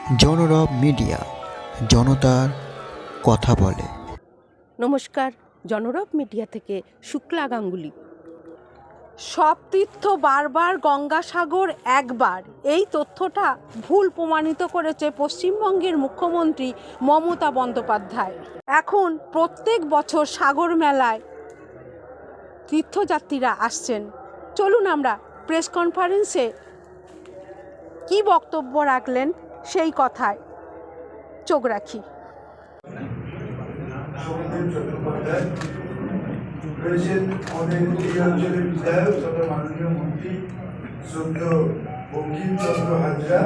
জনরব media, জনতার কথা বলে। নমস্কার, জনরব মিডিয়া থেকে শুক্লা গাঙ্গুলি। সব তীর্থ বারবার, গঙ্গাসাগর একবার, এই তথ্যটা ভুল প্রমাণিত করেছে পশ্চিমবঙ্গের মুখ্যমন্ত্রী মমতা বন্দ্যোপাধ্যায়। এখন প্রত্যেক বছর সাগর মেলায় তীর্থযাত্রীরা আসছেন। চলুন আমরা প্রেস কনফারেন্সে কী বক্তব্য রাখলেন সেই কথায় চোখ রাখি। সৌমেন চট্টোপাধ্যায় রয়েছেন আমাদের এই অঞ্চলের বিধায়ক তথা মাননীয় মন্ত্রী শ্রদ্ধেয় বঙ্কিমচন্দ্র হাজরা,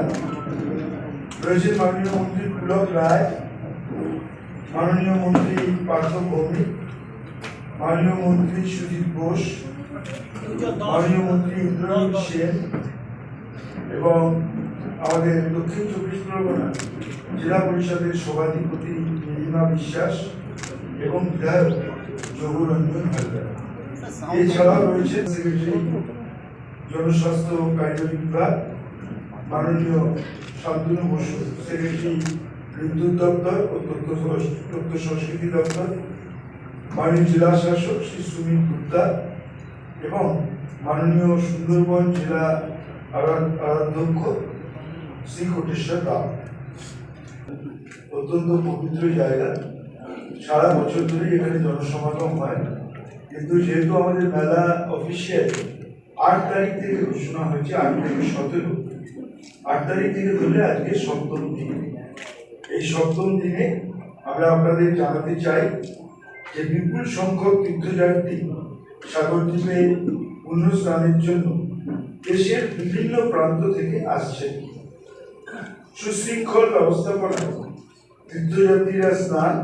রয়েছেন মাননীয় মন্ত্রী পুলক রায়, মাননীয় মন্ত্রী পার্থ ভৌমিক, মাননীয় মন্ত্রী সুজিত বোস, মাননীয় মন্ত্রী ইন্দ্রনীল সেন এবং আমাদের দক্ষিণ চব্বিশ পরগনা জেলা পরিষদের সভাধিপতি নীলিমা বিশ্বাস এবং বিধায়ক যোগরঞ্জন হালদার। এছাড়াও রয়েছে সেক্রেটারি জনস্বাস্থ্য কারিগরি বিভাগ মাননীয় শান্তনু বসু, সেক্রেটারি বিদ্যুৎ দপ্তর ও তথ্য সংস্কৃতি দপ্তর, মাননীয় জেলা শাসক শ্রী সুমিত গুপ্তা এবং মাননীয় সুন্দরবন জেলা আরাধ্যক্ষ শ্রী কোটেশ্বর রাও। অত্যন্ত পবিত্র জায়গা, সারা বছর ধরে এখানে জনসমাগম হয়, কিন্তু যেহেতু আমাদের মেলা অফিসিয়াল 8 তারিখ থেকে ঘোষণা হয়েছে, 8 থেকে 17, 8 তারিখ থেকে ধরে আজকে 7ম দিন। এই 7ম দিনে আমরা আপনাদের জানাতে চাই যে বিপুল সংখ্যক তীর্থযাত্রী সাগরদ্বীপে পুণ্য স্নানের জন্য দেশের বিভিন্ন প্রান্ত থেকে আসছেন। সুশৃঙ্খল ব্যবস্থাপনা তীর্থযাত্রীরা স্নান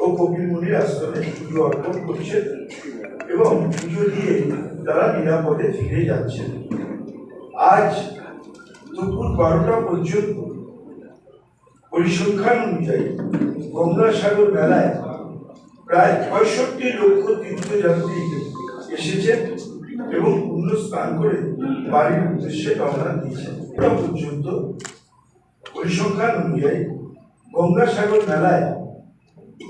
ও কপিল মুনির আশ্রমে পুজো অর্পণ করছেন এবং পুজো দিয়ে তারা নিরাপদে ফিরে যাচ্ছেন। আজ দুপুর 12টা পর্যন্ত পরিসংখ্যান অনুযায়ী গঙ্গাসাগর মেলায় প্রায় 65 লক্ষ তীর্থযাত্রী এসেছেন এবং পুণ্য স্নান করে বাড়ির উদ্দেশ্যে রওনা দিয়েছেন। পর্যন্ত পরিসংখ্যান অনুযায়ী গঙ্গাসাগর মেলায়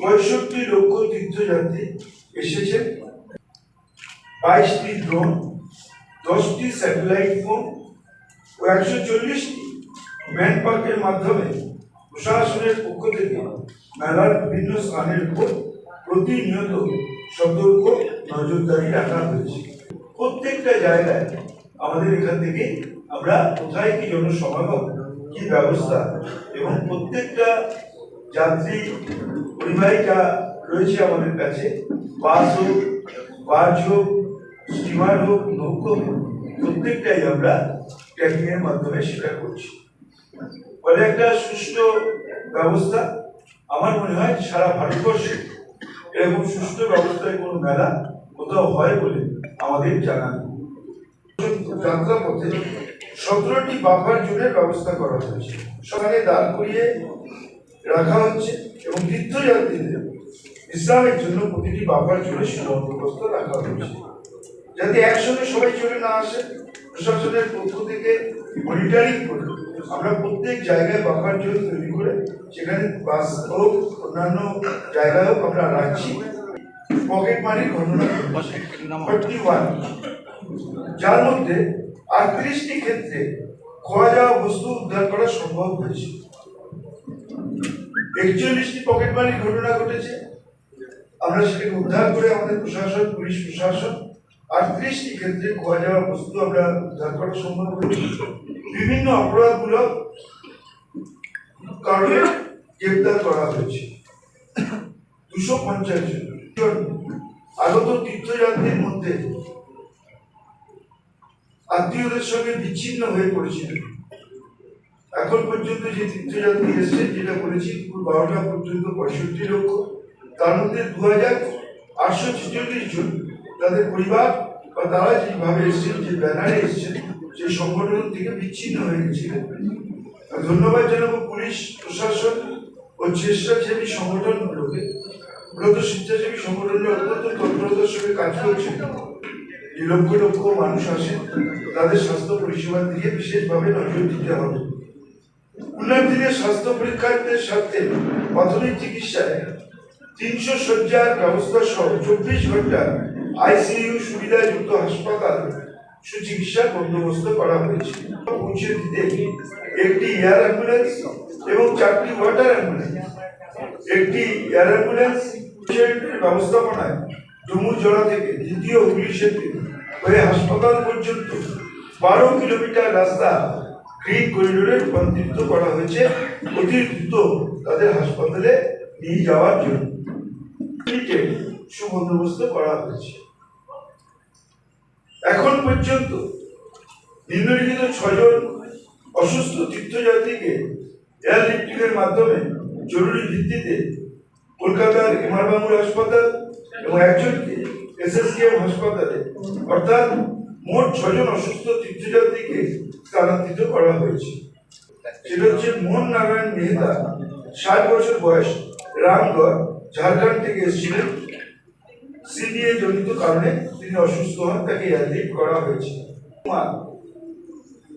65 লক্ষ তীর্থযাত্রী এসেছেন। 22টি ড্রোন, 10টি স্যাটেলাইট ফোন ও 140টি ম্যান পার্কের মাধ্যমে প্রশাসনের পক্ষ থেকে মেলার বিভিন্ন স্থানের উপর প্রতিনিয়ত সতর্ক নজরদারি রাখা হয়েছে। প্রত্যেকটা জায়গায় আমাদের এখান থেকে আমরা কোথায় কি জনসমাগম, কি ব্যবস্থা এবং প্রত্যেকটা যাত্রী পরিবাহিকা রয়েছে আমাদের কাছে, বাস হোক, বাস হোক, স্টিমার হোক, নৌকো হোক, প্রত্যেকটাই আমরা ট্র্যাকিং এর মাধ্যমে সেটা করছি। ফলে একটা সুষ্ঠু ব্যবস্থা, আমার মনে হয় সারা ভারতবর্ষে এরকম সুষ্ঠু ব্যবস্থায় কোনো মেলা কোথাও হয় বলে আমাদের জানা নেই। যাত্রা পথে 17টি বাফার জোনের ব্যবস্থা করা হয়েছে, সেখানে দাঁড় করিয়ে রাখা হচ্ছে এবং তীর্থযাত্রীদের বিশ্রামের জন্য প্রতিটি বাফার জোনে সুবন্দোবস্ত রাখা হয়েছে, যাতে একসঙ্গে সবাই চলে না আসে। প্রশাসনের পক্ষ থেকে মনিটরিং করে আমরা প্রত্যেক জায়গায় বাফার জোন তৈরি করে সেখানে বাস হোক, অন্যান্য জায়গায় হোক আমরা রাখছি। পকেট মানির ঘটনা 41, যার মধ্যে 38টি ক্ষেত্রে খোয়া যাওয়া বস্তু উদ্ধার করা সম্ভব হয়েছে। 41টি পকেট মানির ঘটনা ঘটেছে, আমরা সেটাকে উদ্ধার করে আমাদের প্রশাসন, পুলিশ প্রশাসন 38টি ক্ষেত্রে খোয়া যাওয়া বস্তু আমরা উদ্ধার করা সম্ভব হয়েছে। বিভিন্ন অপরাধমূলক কারণে গ্রেপ্তার করা হয়েছে। 250 জন আগত তীর্থযাত্রীর মধ্যে আত্মীয়দের সঙ্গে বিচ্ছিন্ন হয়ে পড়েছিল। এখন পর্যন্ত যে তীর্থযাত্রী এসছে, যেটা বলেছি দুপুর 12টা পর্যন্ত 65 লক্ষ, তার মধ্যে 2846 জন তাদের পরিবার বা তারা যেভাবে এসছেন, যে ব্যানারে এসছেন, সেই সংগঠন থেকে বিচ্ছিন্ন হয়ে গেছিলেন। ধন্যবাদ জানাবো পুলিশ প্রশাসন ও স্বেচ্ছাসেবী সংগঠনগুলোকে। মূলত স্বেচ্ছাসেবী সংগঠনগুলো অত্যন্ত তৎপরতার সঙ্গে কাজ করছে। যে লক্ষ লক্ষ মানুষ আসেন, তাদের স্বাস্থ্য পরিষেবার দিকে বিশেষভাবে নজর দিতে হবে। উন্নত দিনের স্বাস্থ্য পরীক্ষার সাথে প্রাথমিক চিকিৎসায় 300 শয্যার ব্যবস্থা সহ 24 ঘন্টা আইসিইউ সুবিধাযুক্ত হাসপাতাল সুচিকিৎসা বন্দোবস্ত করা হয়েছে। পৌঁছে দিতে একটি এয়ার অ্যাম্বুলেন্স এবং 4টি ওয়াটার অ্যাম্বুলেন্স, একটি এয়ার অ্যাম্বুলেন্স ব্যবস্থাপনায় ডুমুরজলা থেকে দ্বিতীয় হুগলি সেতু হয়ে হাসপাতাল পর্যন্ত 12 কিলোমিটার রাস্তা গ্রিন করিডোরে রূপান্তরিত করা হয়েছে অতি দ্রুত তাদের হাসপাতালে নিয়ে যাওয়ার জন্য সুবন্দোবস্ত করা হয়েছে। এখন পর্যন্ত নিম্নলিখিত 6 জন অসুস্থ তীর্থযাত্রীকে এয়ারলিফটিং এর মাধ্যমে জরুরি ভিত্তিতে কলকাতার এমআর বাঙ্গুর হাসপাতাল এবং একজনকে এসএসকেএম হাসপাতালে, অর্থাৎ মোট 6 জন অসুস্থ তীর্থযাত্রীকে স্থানান্তরিত করা হয়েছে। সেটা হচ্ছে মোহন নারায়ণ মেহতা, 60 বছর বয়স, রামগড়, ঝাড়খণ্ড থেকে এসেছিলেন। সিডিএ জনিত কারণে তিনি অসুস্থ হন, তাকে এয়ারলিফট করা হয়েছে।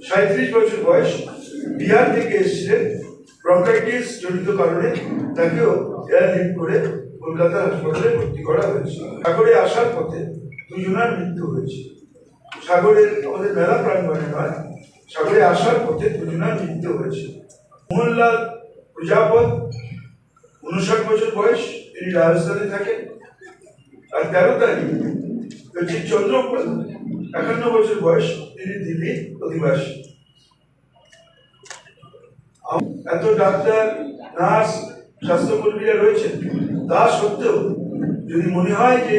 37 বছর বয়স, বিহার থেকে এসেছিলেন, ব্রঙ্কাইটিস জনিত কারণে তাকেও এয়ারলিফট করে কলকাতা হাসপাতালে ভর্তি করা হয়েছে। সাগরে আসার পথে 2 জনের মৃত্যু হয়েছে। সাগরের আমাদের মেলা প্রাঙ্গণে নয়, সাগরে আসার পথে 2 জনের মৃত্যু হয়েছে। মোহনলাল প্রজাপত, 59 বছর বয়স, তিনি রাজস্থানে থাকেন। আর 13 তারিখ হচ্ছে চন্দ্রপাল, 51 বছর বয়স, তিনি দিল্লির অধিবাসী। এত ডাক্তার, নার্স, স্বাস্থ্যকর্মীরা রয়েছেন, তা সত্ত্বেও যদি মনে হয় যে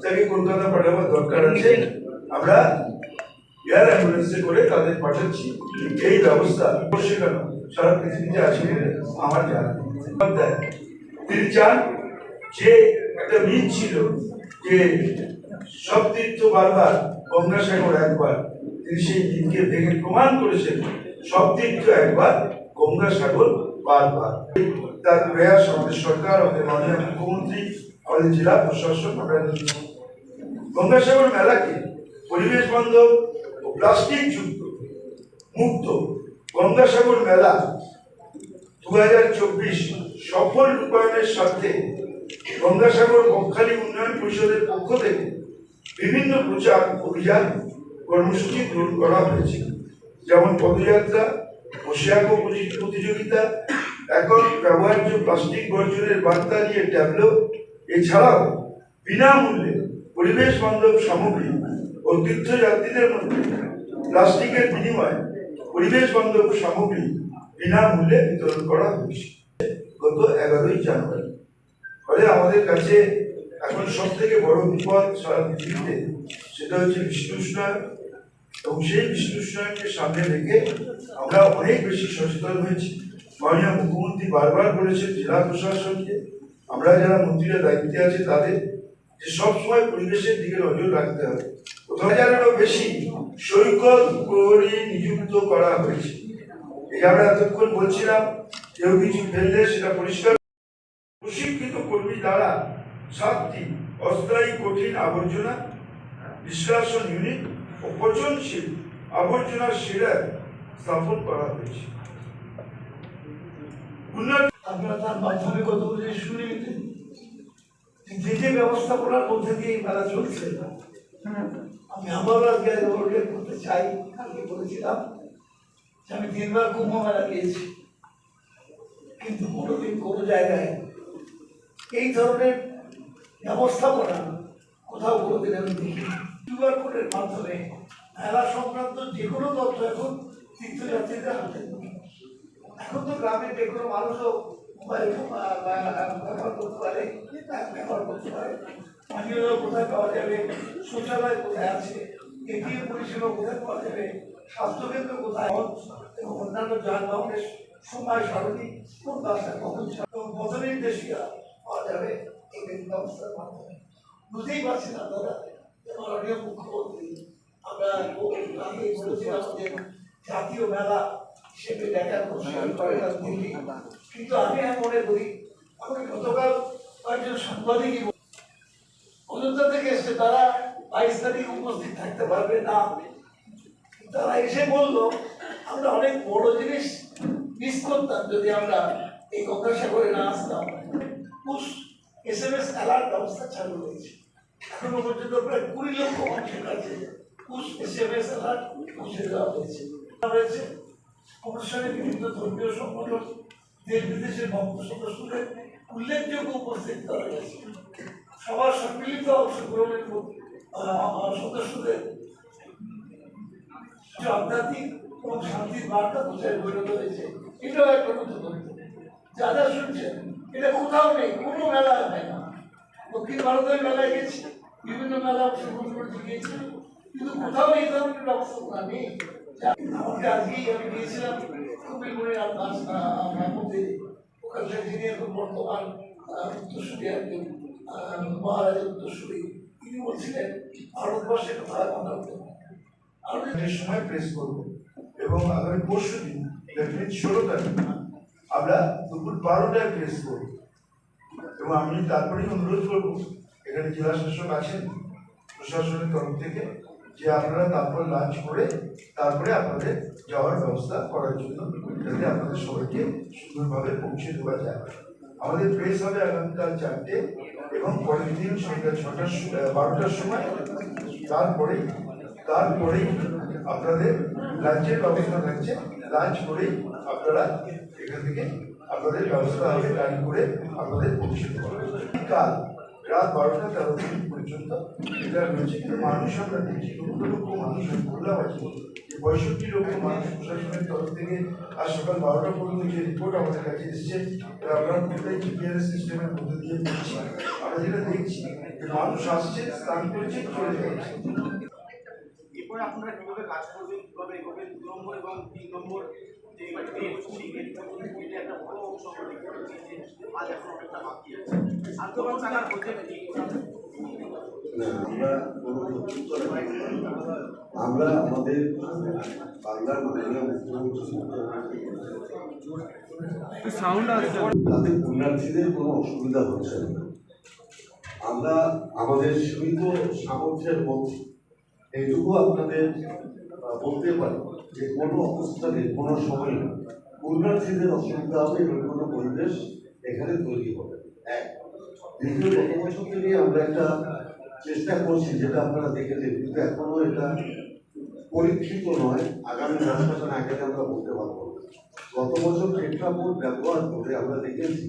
তাকে কলকাতা পাঠাবার দরকার আছে, আমরা এয়ার অ্যাম্বুলেন্সে করে তাদের পাঠাচ্ছি। এই ব্যবস্থা সেখানে সারা পৃথিবীতে আছে বলে আমার জানা। তিনি চান যে একটা মিথ ছিল যে সব তীর্থ বারবার, গঙ্গাসাগর একবার, তিনি সেই মিথকে ভেঙে প্রমাণ করেছেন সব তীর্থ একবার, গঙ্গাসাগর বারবার। তার প্রয়াস আমাদের সরকার, আমাদের মাননীয় মুখ্যমন্ত্রী, আমাদের জেলা প্রশাসন আমরা নিচ্ছি। গঙ্গাসাগর মেলাকে পরিবেশ বান্ধব ও প্লাস্টিক যুক্ত মুক্ত গঙ্গাসাগর মেলা 2024 সফল রূপায়ণের সাথে গঙ্গাসাগর বকখালি উন্নয়ন পরিষদের পক্ষ থেকে বিভিন্ন প্রচার অভিযান কর্মসূচি গ্রহণ করা হয়েছে, যেমন পদযাত্রা, বসে আঁকো প্রতিযোগিতা, একক ব্যবহার্য প্লাস্টিক বর্জনের বার্তা নিয়ে ট্যাবলো, এছাড়াও বিনামূল্যে পরিবেশ বান্ধব সামগ্রী ও তীর্থযাত্রীদের মধ্যে প্লাস্টিকের বিনিময়ে পরিবেশ বান্ধব সামগ্রী বিনামূল্যে বিতরণ করা হয়েছে গত 11ই জানুয়ারি। ফলে আমাদের কাছে এখন সব থেকে বড় বিপদ সারা পৃথিবীতে, সেটা হচ্ছে বিশ্ব উষ্ণায়ন, এবং সেই বিশ্ব উষ্ণায়নকে সামনে রেখে আমরা অনেক বেশি সচেতন হয়েছি। মাননীয় মুখ্যমন্ত্রী বারবার বলেছেন জেলা প্রশাসনকে, আমরা যারা মন্ত্রীরা দায়িত্বে আছে তাদের, যে সবসময় পরিবেশের দিকে নজর রাখতে হবে। 1000-এরও বেশি সৈকত প্রহরী নিযুক্ত করা হয়েছে। এই আমরা এতক্ষণ বলছিলাম, কেউ কিছু ফেললে সেটা পরিষ্কার। প্রশিক্ষিত কর্মী দ্বারা 7টি অস্থায়ী কঠিন আবর্জনা নিষ্কাশন ইউনিট ও পচনশীল আবর্জনা শিলার স্থাপন করা হয়েছে। আপনারা তার মাধ্যমে কতগুলি শুনে যে যে ব্যবস্থাপনার মধ্যে দিয়ে মেলা চলছে, আমি আবারও আজকে উল্লেখ করতে চাই। কালকে বলেছিলাম যে আমি 3 বার কুম্ভ মেলা গিয়েছি, কিন্তু কোনোদিন কোনো জায়গায় এই ধরনের ব্যবস্থাপনা কোথাও কোনোদিন আমি দেখি। কিউআর কোডের মাধ্যমে মেলা সংক্রান্ত যে কোনো তথ্য এখন তীর্থযাত্রীদের হাতে। এখন তো গ্রামের যে কোনো মানুষও মোবাইল ব্যবহার করতে পারে, ব্যবহার করতে পারে। পানীয় জল কোথায় পাওয়া যাবে, শৌচালয় কোথায় আছে, এটিএম পরিষেবা কোথায় পাওয়া যাবে, স্বাস্থ্যকেন্দ্র কোথায়, এবং অন্যান্য যানবাহনের সময় সারণী কোন রাস্তায় কখন এবং পথ নির্দেশিকা পাওয়া যাবে এই ব্যবস্থার মাধ্যমে। বুঝতেই পারছি না দাদা, মাননীয় মুখ্যমন্ত্রী, আমরা আগে বলেছিলাম যে জাতীয় মেলা হিসেবে দেখার দিল্লি, কিন্তু আমি মনে করি, আমি গতকাল কয়েকজন সাংবাদিকই অযোধ্যা থেকে এসছে, তারা 22 তারিখ উপস্থিত থাকতে পারবে না। তারা এসে বললো আমরা অনেক বড় জিনিস মিস করতাম যদি আমরা এই গঙ্গাসাগরে না আসতাম। পুশ SMS অ্যালার্ট ব্যবস্থা চালু হয়েছে, এখনো পর্যন্ত প্রায় 20 লক্ষ মানুষের কাছে পুশ SMS অ্যালার্ট পৌঁছে দেওয়া হয়েছে। অনুষ্ঠানে বিভিন্ন ধর্মীয় সংগঠন, দেশ বিদেশের ভক্ত সদস্যদের উল্লেখযোগ্য উপস্থিত করা গেছে। সবার সম্মিলিত অংশগ্রহণের সদস্যদের আধ্যাত্মিক এবং শান্তির বার্তা প্রচার পরিণত হয়েছে। এটাও একটা নতুন তথ্য। যা যা শুনছেন এটা কোথাও নেই, কোনো মেলায় হয় না। দক্ষিণ ভারতের মেলায় গেছি, বিভিন্ন মেলা অংশগ্রহণ করতে গিয়েছি, কিন্তু কোথাও এই ধরনের ব্যবস্থাপনা নেই। আমাকে আজকেই আমি গিয়েছিলাম কুমিরমুড়ির মধ্যে, ওখানকার যিনি এখন বর্তমান উত্তরসূরি একজন মহারাজের উত্তরসূরি, তিনি বলছিলেন ভারতবর্ষের কথা আমরা সময় প্রেস করবো এবং আগামী পরশু দিন 16 তারিখ আমরা দুপুর 12টায় প্রেস করবো। এবং আমি তারপরেই অনুরোধ করবো, এখানে জেলা শাসক আছেন প্রশাসনের তরফ থেকে, যে আপনারা তারপর লাঞ্চ করে তারপরে আপনাদের যাওয়ার ব্যবস্থা করার জন্য, যাতে আপনাদের সবাইকে সুন্দরভাবে পৌঁছে দেওয়া যায়। আমাদের প্রেস হবে আগামীকাল 4টে এবং পরের দিন সন্ধ্যা 12টার সময়। তারপরেই আপনাদের লাঞ্চের ব্যবস্থা থাকছে। লাঞ্চ করেই আপনারা এখান থেকে আপনাদের ব্যবস্থা হবে, গাড়ি করে আপনাদের পৌঁছে দেওয়া হবে। কাল রাত 12টা 13 মিনিট পর্যন্ত এটা রয়েছে। কিন্তু মানুষ আমরা দেখছি, লক্ষ মানুষ বললাম আছে, 65 লক্ষ মানুষ প্রশাসনের তরফ থেকে আজ সকাল 12টা পর্যন্ত যে রিপোর্ট আমাদের কাছে এসছে, আমরা পুরোটাই জিপিআরএস সিস্টেমের মধ্যে দিয়ে দিচ্ছি। আমরা যেটা দেখছি যে মানুষ আসছে, স্নান করেছে, চলে যাচ্ছে। এরপরে আপনারা কিভাবে কাজ করবেন, কিভাবে এগোবেন, 2 নম্বর এবং 3 নম্বর যে এটা একটা বড় অংশ আজ এখন অনেকটা বাকি আছে। আর তো টাকার প্রজেক্ট আমরা আমাদের বাংলার মাননীয় মুখ্যমন্ত্রী তাদের পুণ্যার্থীদের কোনো অসুবিধা হচ্ছে না। আমরা আমাদের সীমিত সামর্থ্যের মধ্যে এইটুকু আপনাদের বলতে পারি যে কোনো অবস্থানে কোনো সময় পুণ্যার্থীদের অসুবিধা হবে এরকম কোনো পরিবেশ এখানে তৈরি হবে। এক, দ্বিতীয়, গত বছর থেকে আমরা একটা চেষ্টা করছি, যেটা আপনারা দেখেছেন, কিন্তু এখনো এটা পরীক্ষিত নয়। আগামী 10 বছর আগে আমরা বলতে পারবো। গত বছর প্রেক্ষাপট ব্যবহার করে আমরা দেখেছি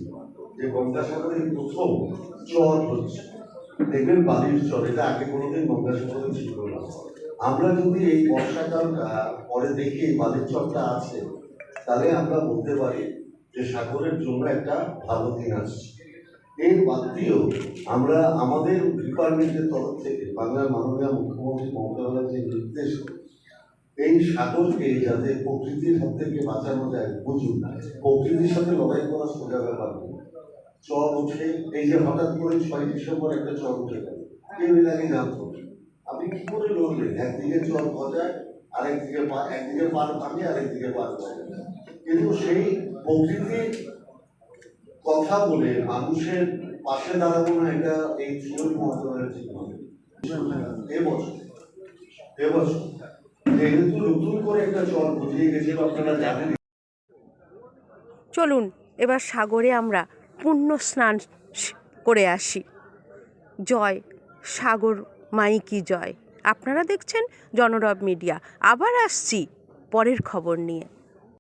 যে গঙ্গাসাগরের প্রথম চর হচ্ছে, দেখবেন বালির চর, এটা আগে কোনোদিন গঙ্গাসাগরে ছিল না। আমরা যদি এই বর্ষাকালটা পরে দেখি বালির চরটা আছে, তাহলে আমরা বলতে পারি যে সাগরের জন্য একটা ভালো দিন আসছে। এর বাদ দিয়েও আমরা আমাদের ডিপার্টমেন্টের তরফ থেকে বাংলার মাননীয় মুখ্যমন্ত্রী মমতা ব্যানার্জির নির্দেশ এই সাগরকে যাতে প্রকৃতির হাত থেকে বাঁচানো যায়, বুঝুন প্রকৃতির সাথে লড়াই করা সোজা ব্যাপার নেই। চর উঠে, এই যে হঠাৎ করে 6 ডিসেম্বর একটা চর উঠে গেল, কেউ এর আগে জানতো, আপনি কি করে লড়লেন? একদিকে চর গজায়, একদিকে পার ভাঙে, আরেকদিকে পার ভাঙে। কিন্তু সেই প্রকৃতির কথা বলে মানুষের পাশে দাঁড়াবো না, এটা এই থিওরি মন্ত্রণালয়ের ঠিক নয়। এবছর যেহেতু নতুন করে একটা চর বুঝিয়ে গেছে, আপনারা জানেন। চলুন এবার সাগরে আমরা পুণ্য স্নান করে আসি। জয় সাগর মাই কি জয়। আপনারা দেখছেন জনরব মিডিয়া। আবার আসছি পরের খবর নিয়ে।